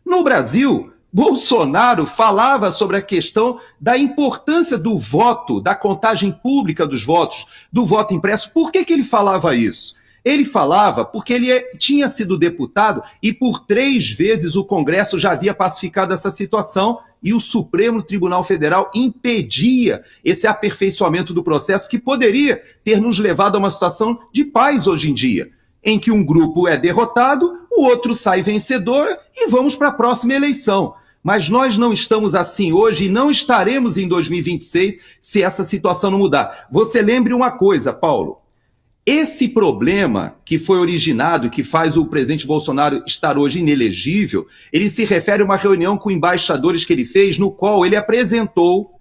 No Brasil, Bolsonaro falava sobre a questão da importância do voto, da contagem pública dos votos, do voto impresso. Por que ele falava isso? Ele falava porque ele tinha sido deputado e por 3 vezes o Congresso já havia pacificado essa situação e o Supremo Tribunal Federal impedia esse aperfeiçoamento do processo que poderia ter nos levado a uma situação de paz hoje em dia, em que um grupo é derrotado, o outro sai vencedor e vamos para a próxima eleição. Mas nós não estamos assim hoje e não estaremos em 2026 se essa situação não mudar. Você lembre uma coisa, Paulo. Esse problema que foi originado, que faz o presidente Bolsonaro estar hoje inelegível, ele se refere a uma reunião com embaixadores que ele fez, no qual ele apresentou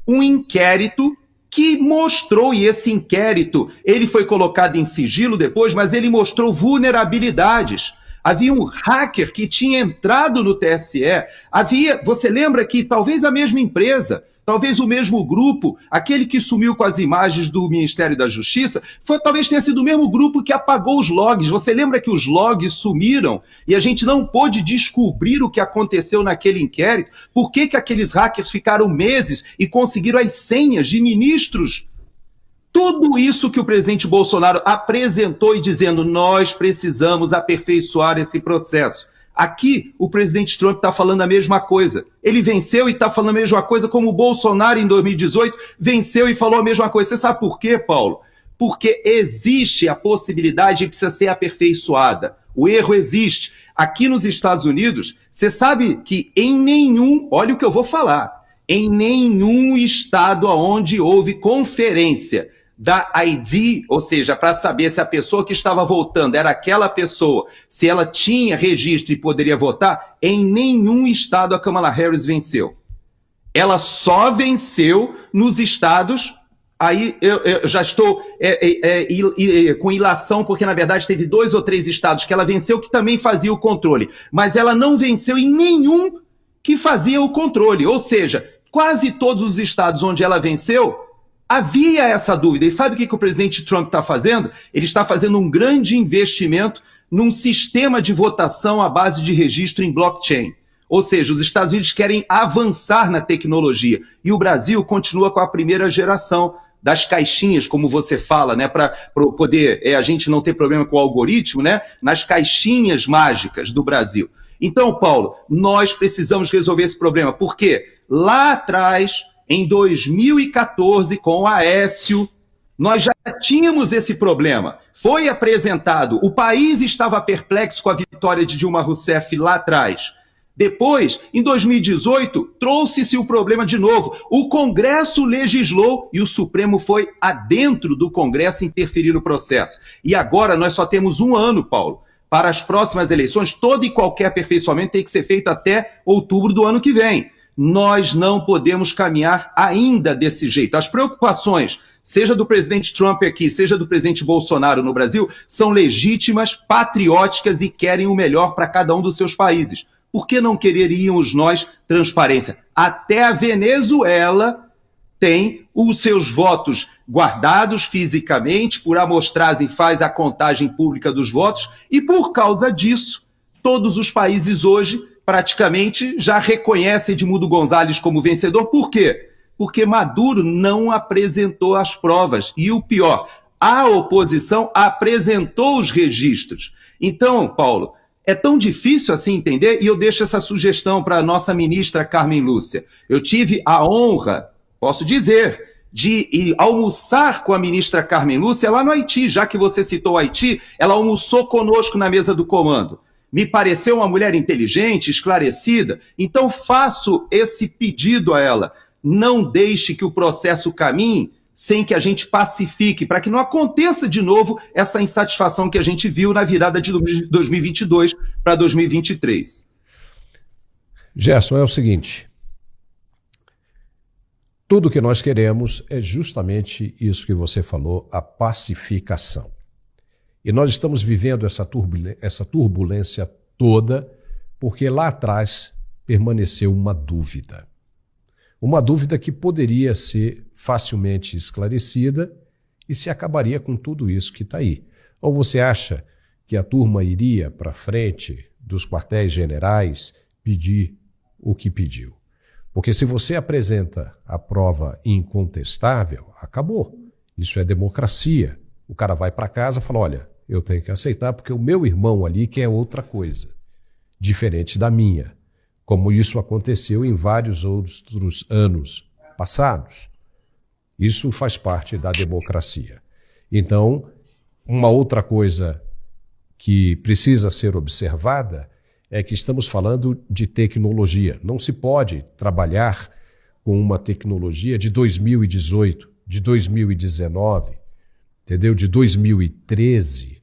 um inquérito que mostrou, e esse inquérito, ele foi colocado em sigilo depois, mas ele mostrou vulnerabilidades. Havia um hacker que tinha entrado no TSE, você lembra que talvez a mesma empresa Talvez o mesmo grupo, aquele que sumiu com as imagens do Ministério da Justiça, talvez tenha sido o mesmo grupo que apagou os logs. Você lembra que os logs sumiram e a gente não pôde descobrir o que aconteceu naquele inquérito? Por que aqueles hackers ficaram meses e conseguiram as senhas de ministros? Tudo isso que o presidente Bolsonaro apresentou e dizendo, nós precisamos aperfeiçoar esse processo. Aqui, o presidente Trump está falando a mesma coisa. Ele venceu e está falando a mesma coisa, como o Bolsonaro, em 2018, venceu e falou a mesma coisa. Você sabe por quê, Paulo? Porque existe a possibilidade de precisa ser aperfeiçoada. O erro existe. Aqui nos Estados Unidos, você sabe que em nenhum, olha o que eu vou falar, em nenhum estado onde houve conferência da ID, ou seja, para saber se a pessoa que estava votando era aquela pessoa, se ela tinha registro e poderia votar, em nenhum estado a Kamala Harris venceu. Ela só venceu nos estados, aí eu já estou com ilação, porque na verdade teve 2 ou 3 estados que ela venceu que também fazia o controle, mas ela não venceu em nenhum que fazia o controle, ou seja, quase todos os estados onde ela venceu, havia essa dúvida. E sabe o que o presidente Trump está fazendo? Ele está fazendo um grande investimento num sistema de votação à base de registro em blockchain. Ou seja, os Estados Unidos querem avançar na tecnologia. E o Brasil continua com a primeira geração das caixinhas, como você fala, né, para poder a gente não ter problema com o algoritmo, né, nas caixinhas mágicas do Brasil. Então, Paulo, nós precisamos resolver esse problema. Por quê? Lá atrás, em 2014, com o Aécio, nós já tínhamos esse problema. Foi apresentado, o país estava perplexo com a vitória de Dilma Rousseff lá atrás. Depois, em 2018, trouxe-se o problema de novo. O Congresso legislou e o Supremo foi adentro do Congresso interferir no processo. E agora nós só temos 1 ano, Paulo. Para as próximas eleições, todo e qualquer aperfeiçoamento tem que ser feito até outubro do ano que vem. Nós não podemos caminhar ainda desse jeito. As preocupações, seja do presidente Trump aqui, seja do presidente Bolsonaro no Brasil, são legítimas, patrióticas e querem o melhor para cada um dos seus países. Por que não quereríamos nós transparência? Até a Venezuela tem os seus votos guardados fisicamente, por amostragem faz a contagem pública dos votos, e por causa disso, todos os países hoje praticamente já reconhece Edmundo Gonzalez como vencedor. Por quê? Porque Maduro não apresentou as provas. E o pior, a oposição apresentou os registros. Então, Paulo, é tão difícil assim entender, e eu deixo essa sugestão para a nossa ministra Carmen Lúcia. Eu tive a honra, posso dizer, de ir almoçar com a ministra Carmen Lúcia lá no Haiti. Já que você citou o Haiti, ela almoçou conosco na mesa do comando. Me pareceu uma mulher inteligente, esclarecida, então faço esse pedido a ela. Não deixe que o processo caminhe sem que a gente pacifique, para que não aconteça de novo essa insatisfação que a gente viu na virada de 2022 para 2023. Gerson, é o seguinte, tudo que nós queremos é justamente isso que você falou, a pacificação. E nós estamos vivendo essa turbulência toda porque lá atrás permaneceu uma dúvida. Uma dúvida que poderia ser facilmente esclarecida e se acabaria com tudo isso que está aí. Ou você acha que a turma iria para frente dos quartéis generais pedir o que pediu? Porque se você apresenta a prova incontestável, acabou. Isso é democracia. O cara vai para casa e fala, olha, eu tenho que aceitar porque o meu irmão ali quer outra coisa, diferente da minha, como isso aconteceu em vários outros anos passados. Isso faz parte da democracia. Então, uma outra coisa que precisa ser observada é que estamos falando de tecnologia. Não se pode trabalhar com uma tecnologia de 2018, de 2019, entendeu? De 2013.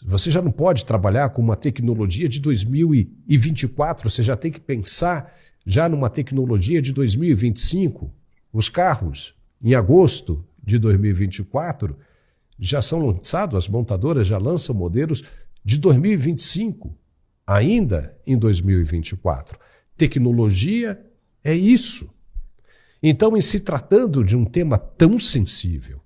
Você já não pode trabalhar com uma tecnologia de 2024, você já tem que pensar já numa tecnologia de 2025. Os carros, em agosto de 2024, já são lançados, as montadoras já lançam modelos de 2025, ainda em 2024. Tecnologia é isso. Então, em se tratando de um tema tão sensível,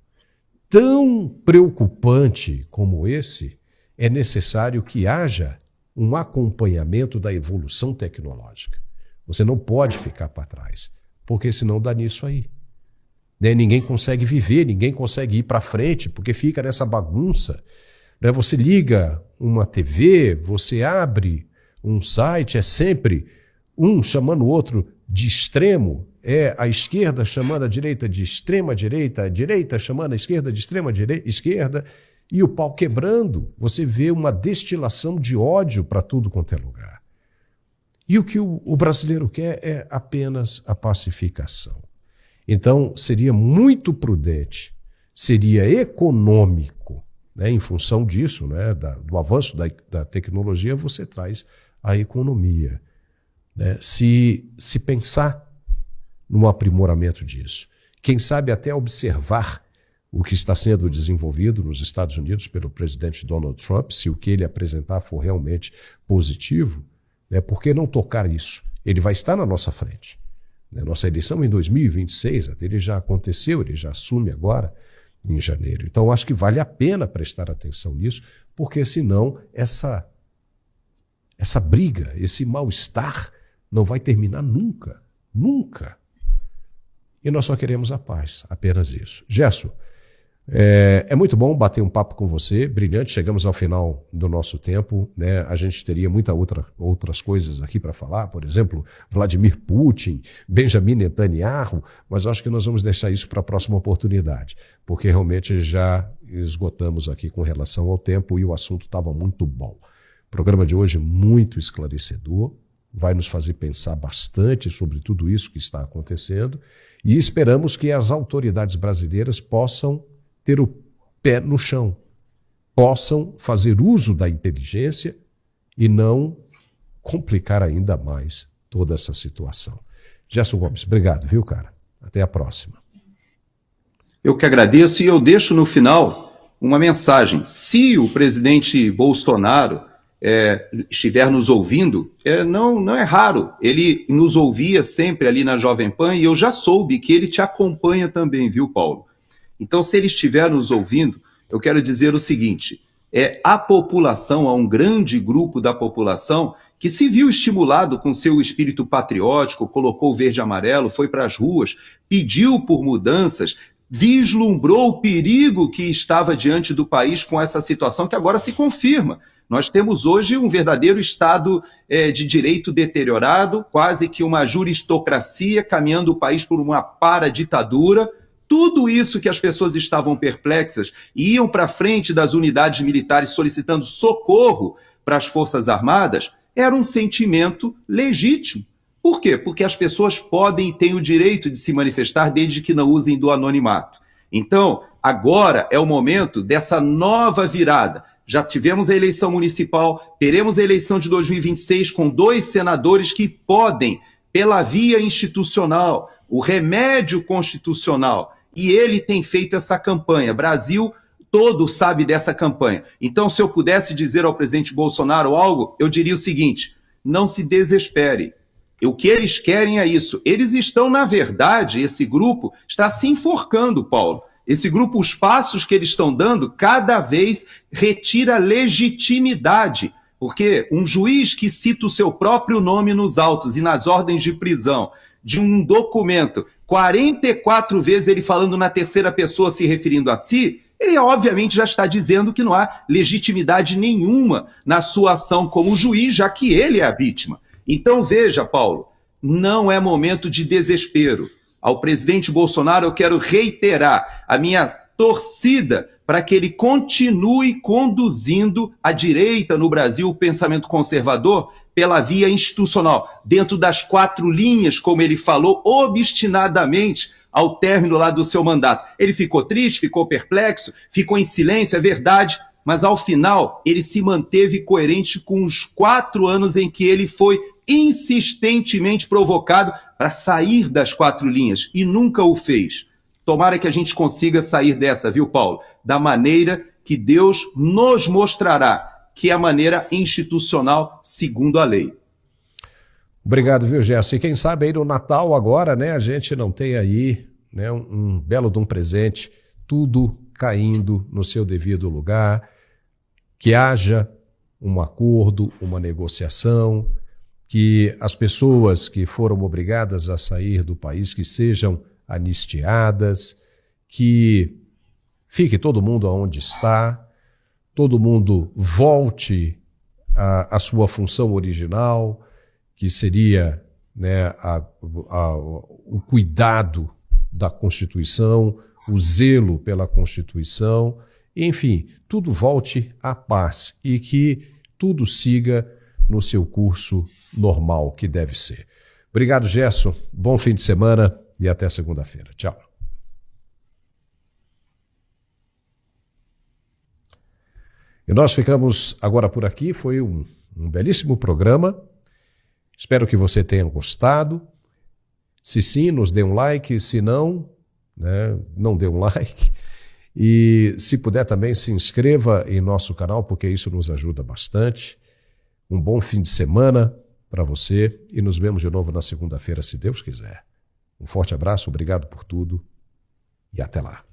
tão preocupante como esse, é necessário que haja um acompanhamento da evolução tecnológica. Você não pode ficar para trás, porque senão dá nisso aí. Né? Ninguém consegue viver, ninguém consegue ir para frente, porque fica nessa bagunça. Né? Você liga uma TV, você abre um site, é sempre um chamando o outro de extremo, é a esquerda chamando a direita de extrema-direita, a direita chamando a esquerda de extrema-esquerda, e o pau quebrando. Você vê uma destilação de ódio para tudo quanto é lugar. E o que o brasileiro quer é apenas a pacificação. Então, seria muito prudente, seria econômico, né, em função disso, né, do avanço da tecnologia, você traz a economia. Né, se pensar no aprimoramento disso. Quem sabe até observar o que está sendo desenvolvido nos Estados Unidos pelo presidente Donald Trump, se o que ele apresentar for realmente positivo, né, por que não tocar isso? Ele vai estar na nossa frente. Nossa eleição em 2026, a dele já aconteceu, ele já assume agora em janeiro. Então, acho que vale a pena prestar atenção nisso, porque senão essa briga, esse mal-estar não vai terminar nunca. Nunca. E nós só queremos a paz, apenas isso. Gerson, é muito bom bater um papo com você, brilhante. Chegamos ao final do nosso tempo, né? A gente teria outras coisas aqui para falar, por exemplo, Vladimir Putin, Benjamin Netanyahu, mas acho que nós vamos deixar isso para a próxima oportunidade, porque realmente já esgotamos aqui com relação ao tempo e o assunto estava muito bom. O programa de hoje muito esclarecedor, vai nos fazer pensar bastante sobre tudo isso que está acontecendo e esperamos que as autoridades brasileiras possam ter o pé no chão, possam fazer uso da inteligência e não complicar ainda mais toda essa situação. Gerson Gomes, obrigado, viu, cara? Até a próxima. Eu que agradeço e eu deixo no final uma mensagem. Se o presidente Bolsonaro estiver nos ouvindo, não é raro, ele nos ouvia sempre ali na Jovem Pan e eu já soube que ele te acompanha também, viu, Paulo? Então, se ele estiver nos ouvindo, eu quero dizer o seguinte, a população, há um grande grupo da população que se viu estimulado com seu espírito patriótico, colocou o verde e amarelo, foi para as ruas, pediu por mudanças, vislumbrou o perigo que estava diante do país com essa situação que agora se confirma. Nós temos hoje um verdadeiro Estado de direito deteriorado, quase que uma juristocracia caminhando o país por uma paraditadura. Tudo isso que as pessoas estavam perplexas e iam para frente das unidades militares solicitando socorro para as Forças Armadas, era um sentimento legítimo. Por quê? Porque as pessoas podem e têm o direito de se manifestar desde que não usem do anonimato. Então, agora é o momento dessa nova virada. Já tivemos a eleição municipal, teremos a eleição de 2026 com 2 senadores que podem, pela via institucional, o remédio constitucional, e ele tem feito essa campanha. Brasil todo sabe dessa campanha. Então, se eu pudesse dizer ao presidente Bolsonaro algo, eu diria o seguinte, não se desespere. O que eles querem é isso. Eles estão, na verdade, esse grupo está se enforcando, Paulo. Esse grupo, os passos que eles estão dando, cada vez retira legitimidade. Porque um juiz que cita o seu próprio nome nos autos e nas ordens de prisão de um documento, 44 vezes ele falando na terceira pessoa se referindo a si, ele obviamente já está dizendo que não há legitimidade nenhuma na sua ação como juiz, já que ele é a vítima. Então veja, Paulo, não é momento de desespero. Ao presidente Bolsonaro eu quero reiterar a minha torcida para que ele continue conduzindo a direita no Brasil, o pensamento conservador, pela via institucional, dentro das 4 linhas, como ele falou, obstinadamente ao término lá do seu mandato. Ele ficou triste, ficou perplexo, ficou em silêncio, é verdade, mas ao final ele se manteve coerente com os 4 anos em que ele foi insistentemente provocado para sair das 4 linhas e nunca o fez. Tomara que a gente consiga sair dessa, viu, Paulo? Da maneira que Deus nos mostrará, que é a maneira institucional segundo a lei. Obrigado, viu, Gerson? E quem sabe aí no Natal agora, né, a gente não tem aí, né, um belo de um presente, tudo caindo no seu devido lugar, que haja um acordo, uma negociação, que as pessoas que foram obrigadas a sair do país que sejam anistiadas, que fique todo mundo onde está, todo mundo volte à sua função original, que seria, né, o cuidado da Constituição, o zelo pela Constituição, enfim, tudo volte à paz e que tudo siga no seu curso normal, que deve ser. Obrigado, Gerson. Bom fim de semana e até segunda-feira. Tchau. E nós ficamos agora por aqui. Foi um belíssimo programa. Espero que você tenha gostado. Se sim, nos dê um like. Se não, né, não dê um like. E se puder também, se inscreva em nosso canal, porque isso nos ajuda bastante. Um bom fim de semana para você e nos vemos de novo na segunda-feira, se Deus quiser. Um forte abraço, obrigado por tudo e até lá.